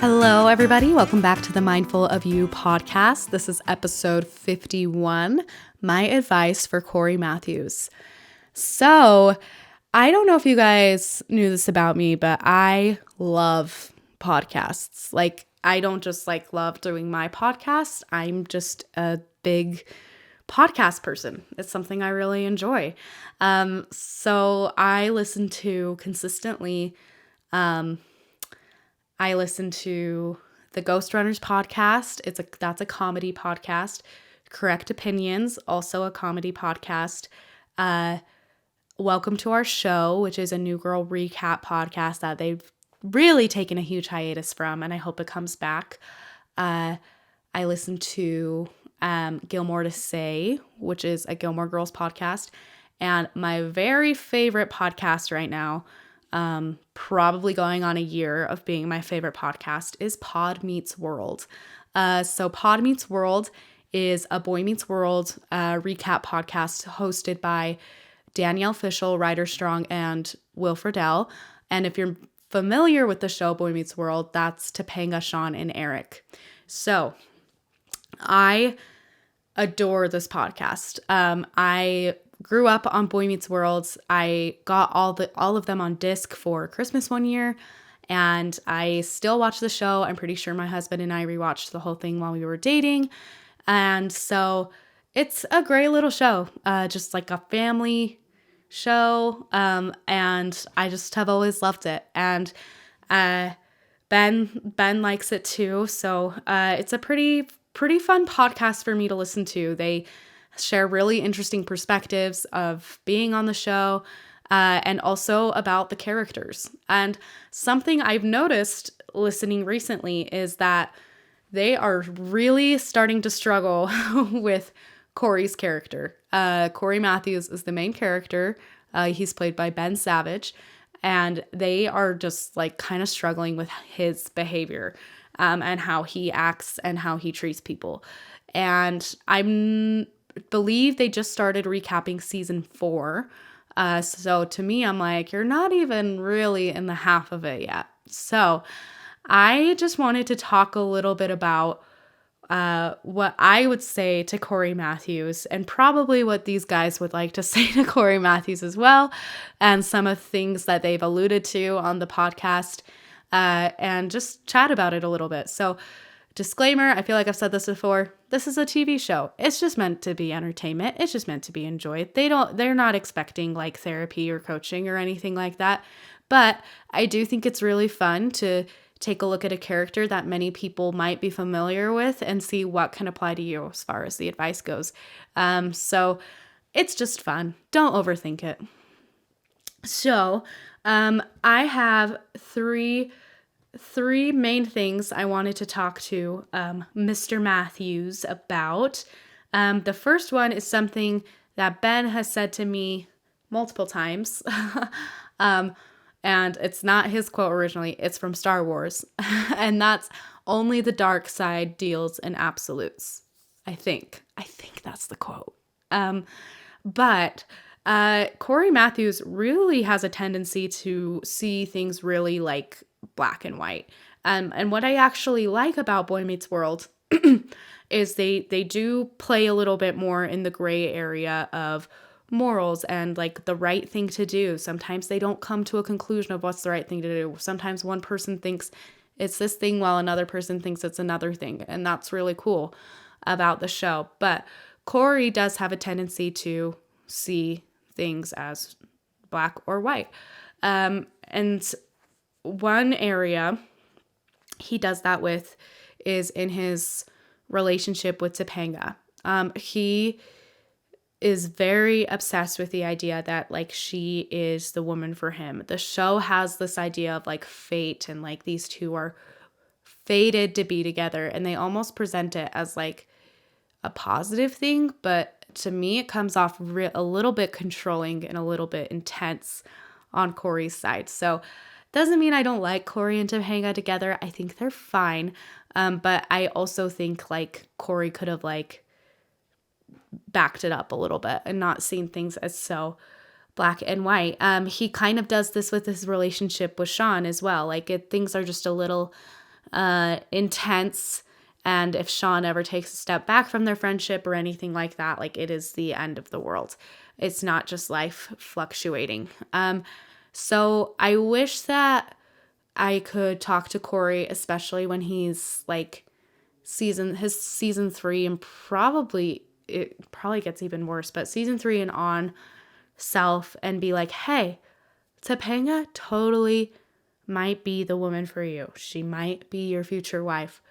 Hello, everybody. Welcome back to the Mindful of You podcast. This is episode 51, My Advice for Cory Matthews. So, I don't know if you guys knew this about me, but I love podcasts. I don't just love doing my podcast. I'm just a big podcast person. It's something I really enjoy. So I listen to consistently, I listen to the Ghost Runners podcast. That's a comedy podcast. Correct Opinions, also a comedy podcast. Welcome to Our Show, which is a New Girl recap podcast that they've really taken a huge hiatus from, and I hope it comes back. I listen to Gilmore to Say, which is a Gilmore Girls podcast, and my very favorite podcast right now, probably going on a year of being my favorite podcast, is Pod Meets World. So Pod Meets World is a Boy Meets World recap podcast hosted by Danielle Fishel, Ryder Strong, and Will Friedle. And if you're familiar with the show Boy Meets World, that's Topanga, Sean, and Eric. So I adore this podcast. I grew up on Boy Meets World. I got all of them on disc for Christmas one year, and I still watch the show. I'm pretty sure my husband and I rewatched the whole thing while we were dating. And so it's a great little show, just like a family show. And I just have always loved it. And Ben likes it too. So it's a pretty fun podcast for me to listen to. They share really interesting perspectives of being on the show, and also about the characters. And something I've noticed listening recently is that they are really starting to struggle with Cory's character. Cory Matthews is the main character. He's played by Ben Savage, and they are just kind of struggling with his behavior, and how he acts and how he treats people. And I believe they just started recapping season 4. So to me, I'm like, you're not even really in the half of it yet. So I just wanted to talk a little bit about what I would say to Cory Matthews, and probably what these guys would like to say to Cory Matthews as well, and some of the things that they've alluded to on the podcast, and just chat about it a little bit. So disclaimer, I feel like I've said this before. This is a TV show. It's just meant to be entertainment. It's just meant to be enjoyed. They're not expecting therapy or coaching or anything like that. But I do think it's really fun to take a look at a character that many people might be familiar with and see what can apply to you as far as the advice goes. So it's just fun. Don't overthink it. So I have three main things I wanted to talk to Mr. Matthews about. The first one is something that Ben has said to me multiple times. And it's not his quote originally. It's from Star Wars. And that's, only the dark side deals in absolutes. I think that's the quote. But Cory Matthews really has a tendency to see things really black and white. And what I actually like about Boy Meets World is they do play a little bit more in the gray area of morals and the right thing to do. Sometimes they don't come to a conclusion of what's the right thing to do. Sometimes one person thinks it's this thing while another person thinks it's another thing. And that's really cool about the show. But Cory does have a tendency to see things as black or white. And one area he does that with is in his relationship with Topanga. He is very obsessed with the idea that she is the woman for him. The show has this idea of fate, and these two are fated to be together, and they almost present it as a positive thing, but to me it comes off a little bit controlling and a little bit intense on Cory's side. So doesn't mean I don't like Cory and Topanga together. I think they're fine, but I also think Cory could have backed it up a little bit and not seen things as so black and white. He kind of does this with his relationship with Sean as well. Things are just a little intense. And if Sean ever takes a step back from their friendship or anything like that, like it is the end of the world. It's not just life fluctuating. So I wish that I could talk to Cory, especially when he's like his season 3, and it probably gets even worse, but season 3 and on self, and be like, hey, Topanga totally might be the woman for you. She might be your future wife,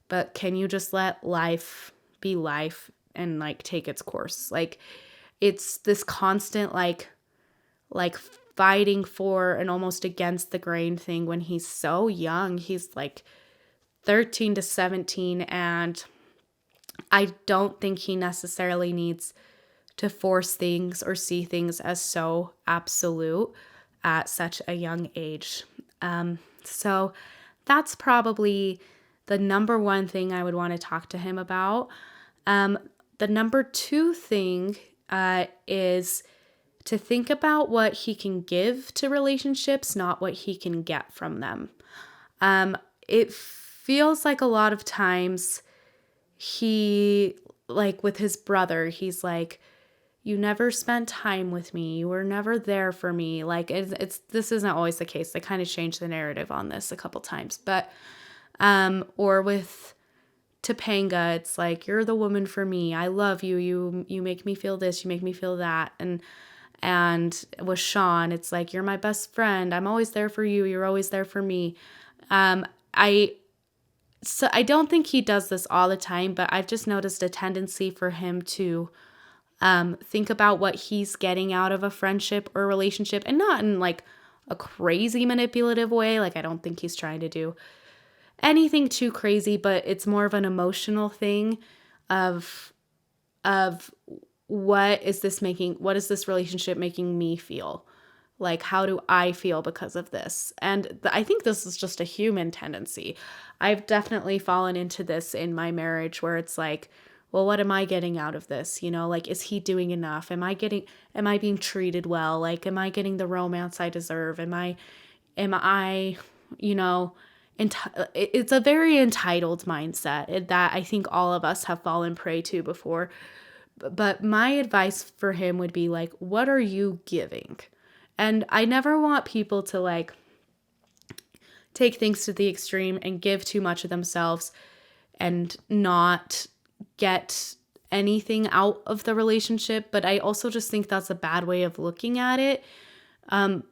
but can you just let life be life and like take its course? Like it's this constant like fighting for and almost against the grain thing when he's so young. He's like 13 to 17, and I don't think he necessarily needs to force things or see things as so absolute at such a young age. So that's probably the number one thing I would want to talk to him about. The number 2 thing is to think about what he can give to relationships, not what he can get from them. It feels like a lot of times he, like with his brother, he's like, you never spent time with me. You were never there for me. Like this isn't always the case. They kind of changed the narrative on this a couple times, but, or with Topanga, it's like, you're the woman for me. I love you. You make me feel this. You make me feel that. And with Sean, it's like, you're my best friend. I'm always there for you. You're always there for me. So I don't think he does this all the time, but I've just noticed a tendency for him to think about what he's getting out of a friendship or relationship, and not in like a crazy manipulative way. Like I don't think he's trying to do anything too crazy, but it's more of an emotional thing of what is this relationship making me feel? Like, how do I feel because of this? And I think this is just a human tendency. I've definitely fallen into this in my marriage where it's like, well, what am I getting out of this? You know, like, is he doing enough? Am I being treated well? Like, am I getting the romance I deserve? Am I, you know, it's a very entitled mindset that I think all of us have fallen prey to before. But my advice for him would be like, what are you giving? And I never want people to like take things to the extreme and give too much of themselves and not get anything out of the relationship. But I also just think that's a bad way of looking at it,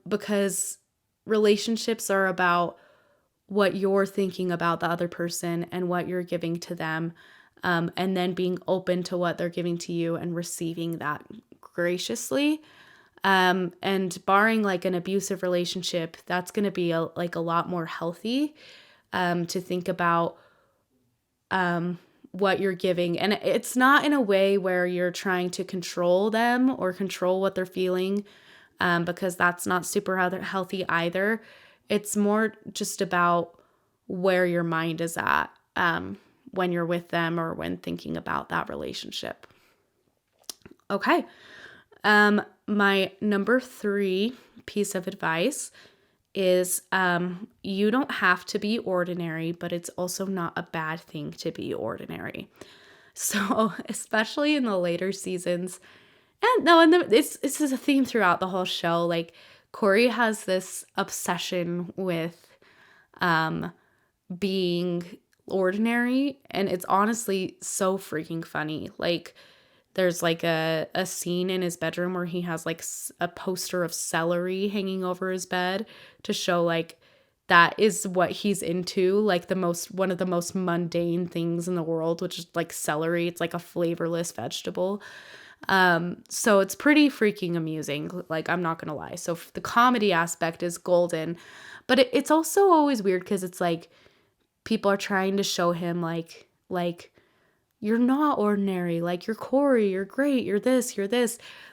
because relationships are about what you're thinking about the other person and what you're giving to them, and then being open to what they're giving to you and receiving that graciously. And barring like an abusive relationship, that's going to be a lot more healthy, to think about, what you're giving. And it's not in a way where you're trying to control them or control what they're feeling, because that's not super healthy either. It's more just about where your mind is at, when you're with them or when thinking about that relationship. Okay. My number 3 piece of advice is, you don't have to be ordinary, but it's also not a bad thing to be ordinary. So especially in the later seasons, this is a theme throughout the whole show. Like Cory has this obsession with, being ordinary, and it's honestly so freaking funny. Like there's like a scene in his bedroom where he has like a poster of celery hanging over his bed to show like that is what he's into, like one of the most mundane things in the world, which is like celery. It's like a flavorless vegetable. So it's pretty freaking amusing. Like, I'm not gonna lie. So the comedy aspect is golden, but it's also always weird because it's like people are trying to show him like you're not ordinary, like you're Cory, you're great, you're this.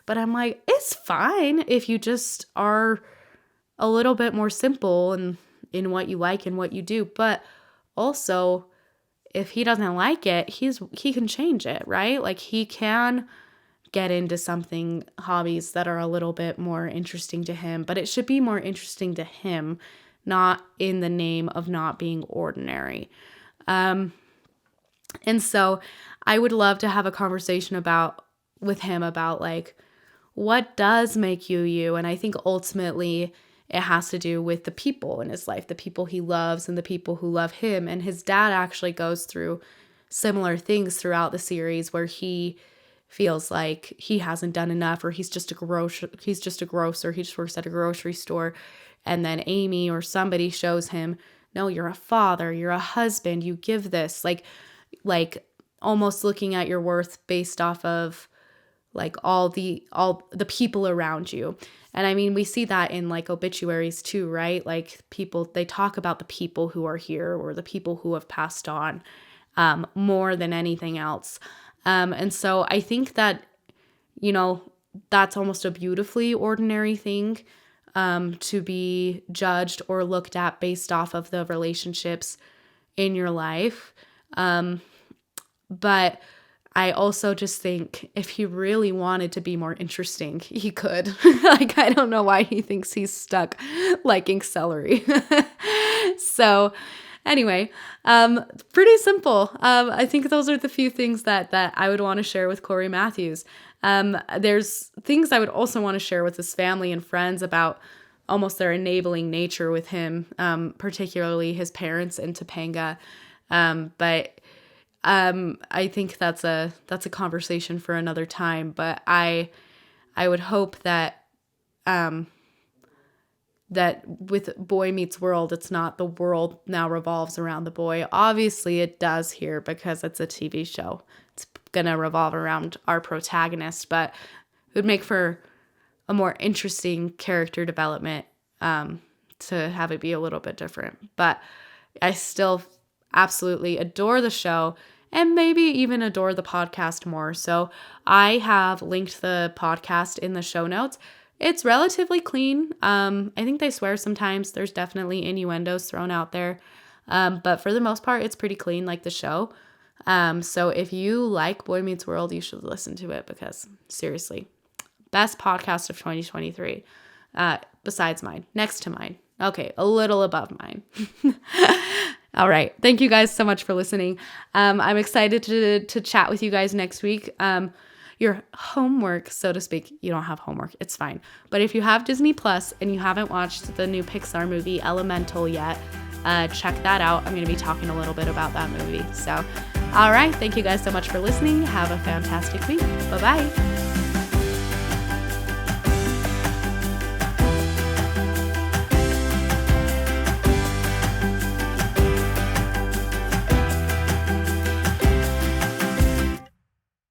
But I'm like, it's fine if you just are a little bit more simple in what you like and what you do. But also, if he doesn't like it, he can change it, right? Like he can get into hobbies that are a little bit more interesting to him, but it should be more interesting to him, not in the name of not being ordinary. And so I would love to have a conversation with him about like, what does make you you? And I think ultimately it has to do with the people in his life, the people he loves and the people who love him. And his dad actually goes through similar things throughout the series where he feels like he hasn't done enough, or he's just a grocer, he just works at a grocery store. And then Amy or somebody shows him, no, you're a father, you're a husband, you give this, like almost looking at your worth based off of like all the people around you. And I mean, we see that in like obituaries too, right? Like people, they talk about the people who are here or the people who have passed on more than anything else. And so I think that, you know, that's almost a beautifully ordinary thing to be judged or looked at based off of the relationships in your life. But I also just think if he really wanted to be more interesting, he could. Like, I don't know why he thinks he's stuck liking celery. So anyway, pretty simple. I think those are the few things that I would want to share with Cory Matthews. There's things I would also want to share with his family and friends about almost their enabling nature with him, particularly his parents in Topanga. But I think that's a conversation for another time. But I would hope that that with Boy Meets World, it's not the world now revolves around the boy. Obviously it does here because it's a TV show. It's gonna revolve around our protagonist, but it would make for a more interesting character development to have it be a little bit different. But I still absolutely adore the show and maybe even adore the podcast more. So I have linked the podcast in the show notes. It's relatively clean. I think they swear sometimes. There's definitely innuendos thrown out there. But for the most part, it's pretty clean like the show. So if you like Boy Meets World, you should listen to it because seriously, best podcast of 2023. Besides mine, next to mine. Okay, a little above mine. All right. Thank you guys so much for listening. I'm excited to chat with you guys next week. Your homework, so to speak, you don't have homework. It's fine. But if you have Disney Plus and you haven't watched the new Pixar movie Elemental yet, check that out. I'm going to be talking a little bit about that movie. So, all right. Thank you guys so much for listening. Have a fantastic week. Bye-bye.